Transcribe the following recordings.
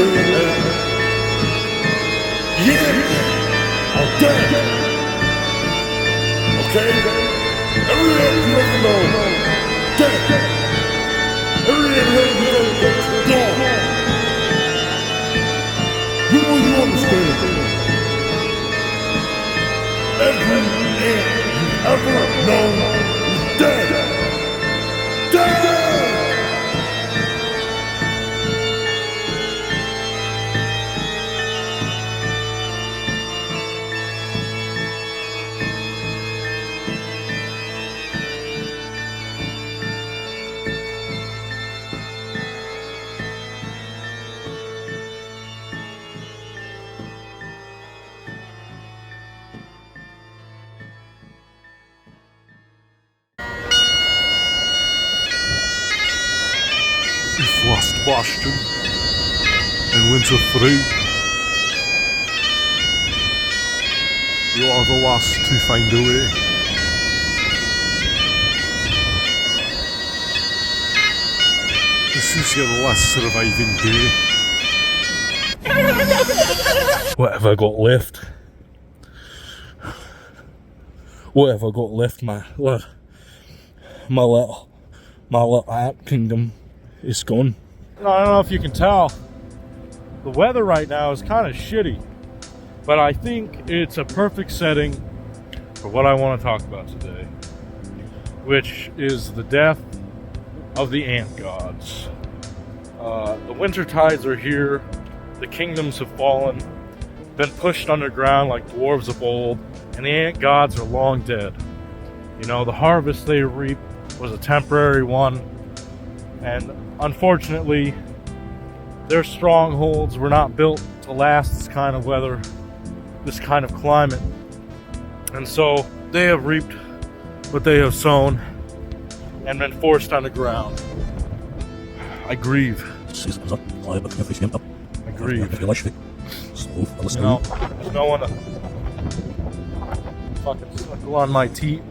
understand that the ants are dead. Okay? Every ant you ever know, dead. Every ant you ever know, gone. When will you understand? Every ant you've ever known is dead. Dead! If last bastion and winter through, you are the last to find a way. This is your last surviving day. What have I got left? What have I got left, my little ant kingdom is gone. I don't know if you can tell, the weather right now is kind of shitty, but I think it's a perfect setting for what I want to talk about today, which is the death of the ant gods. The winter tides are here, the kingdoms have fallen, been pushed underground like dwarves of old, and the ant gods are long dead. You know, the harvest they reaped was a temporary one, and unfortunately, their strongholds were not built to last this kind of weather, this kind of climate. And so they have reaped what they have sown and been forced underground. I grieve. I grieve. You know, there's no one to fucking suckle on my teat.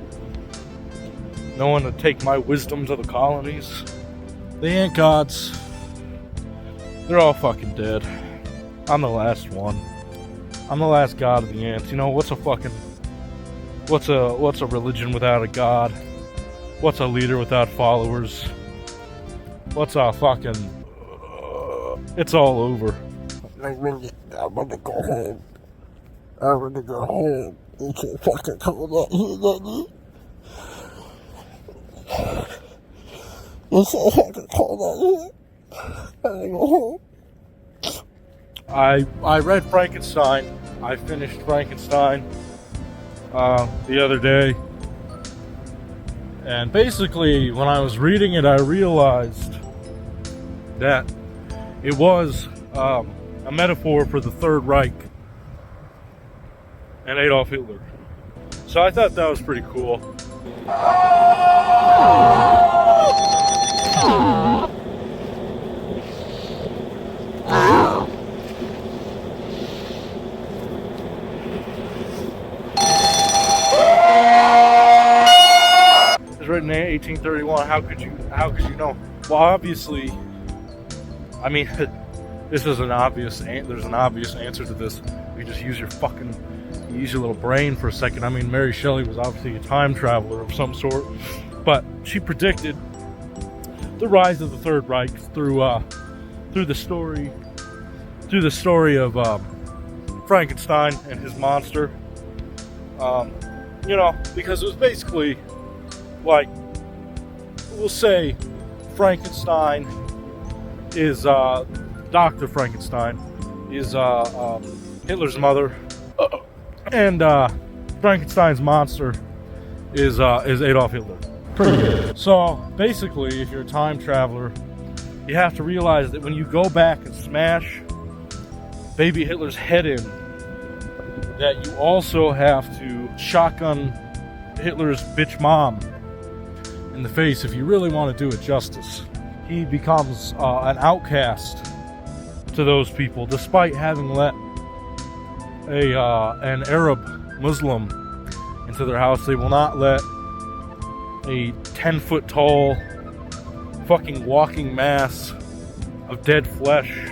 No one to take my wisdom to the colonies. The ant gods, they're all fucking dead. I'm the last one. I'm the last god of the ants. You know, what's a religion without a god? What's a leader without followers? What's a fucking... it's all over. I want to go home. I want to go home. You can't fucking come out here, Daddy. It's so fucking cold out here. I want to go home. I read Frankenstein. I finished Frankenstein the other day. And basically, when I was reading it, I realized that it was a metaphor for the Third Reich and Adolf Hitler. So I thought that was pretty cool. It was written in 1831. How could you know? Well, obviously, I mean, this is an obvious. There's an obvious answer to this. You just use your little brain for a second. I mean, Mary Shelley was obviously a time traveler of some sort, but she predicted the rise of the Third Reich through the story of Frankenstein and his monster. You know, because it was basically like, we'll say Frankenstein is Dr. Frankenstein is Hitler's mother, and Frankenstein's monster is Adolf Hitler. So basically, if you're a time traveler, you have to realize that when you go back and smash baby Hitler's head in, that you also have to shotgun Hitler's bitch mom in the face if you really want to do it justice. He becomes an outcast to those people, despite having let an Arab Muslim into their house. They will not let a 10-foot tall fucking walking mass of dead flesh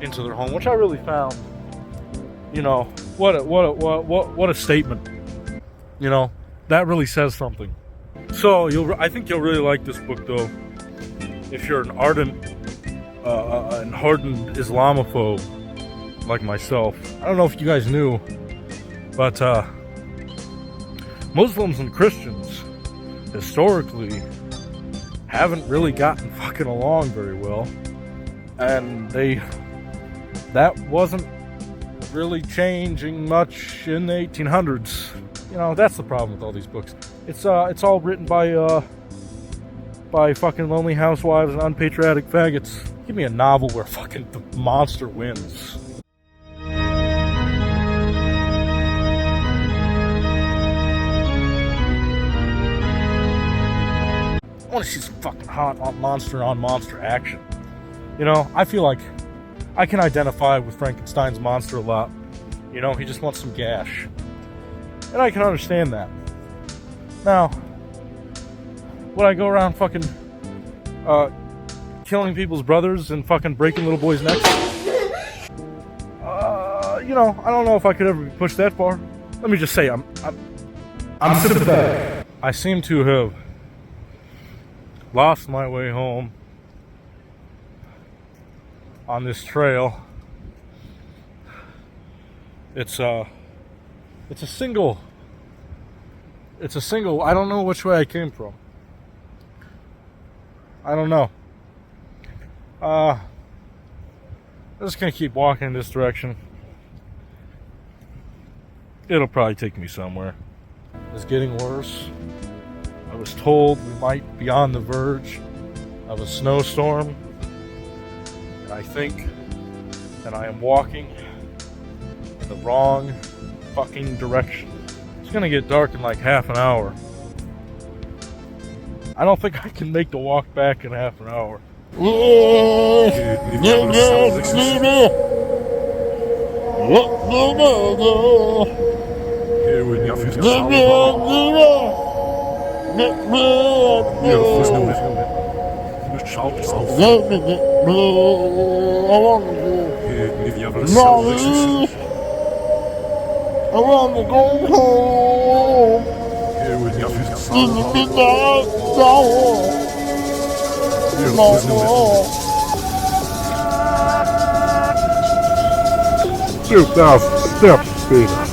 into their home, which I really found, you know, what a statement. You know, that really says something. So I think you'll really like this book, though, if you're an ardent and hardened Islamophobe like myself. I don't know if you guys knew, but Muslims and Christians historically haven't really gotten fucking along very well, and that wasn't really changing much in the 1800s. You know, that's the problem with all these books. It's all written by fucking lonely housewives and unpatriotic faggots. Give me a novel where fucking the monster wins. I want to see some fucking hot on monster action. You know, I feel like I can identify with Frankenstein's monster a lot. You know, he just wants some gash. And I can understand that. Now, would I go around fucking killing people's brothers and fucking breaking little boys' necks? You know, I don't know if I could ever be pushed that far. Let me just say, I'm sympathetic. I seem to have lost my way home on this trail. It's a single, I don't know which way I came from. I don't know. I'm just gonna keep walking in this direction. It'll probably take me somewhere. It's getting worse. I was told we might be on the verge of a snowstorm. And I think that I am walking in the wrong fucking direction. It's gonna get dark in like half an hour. I don't think I can make the walk back in half an hour. I want to go home in the midnight hour. 2,000 steps, Peter.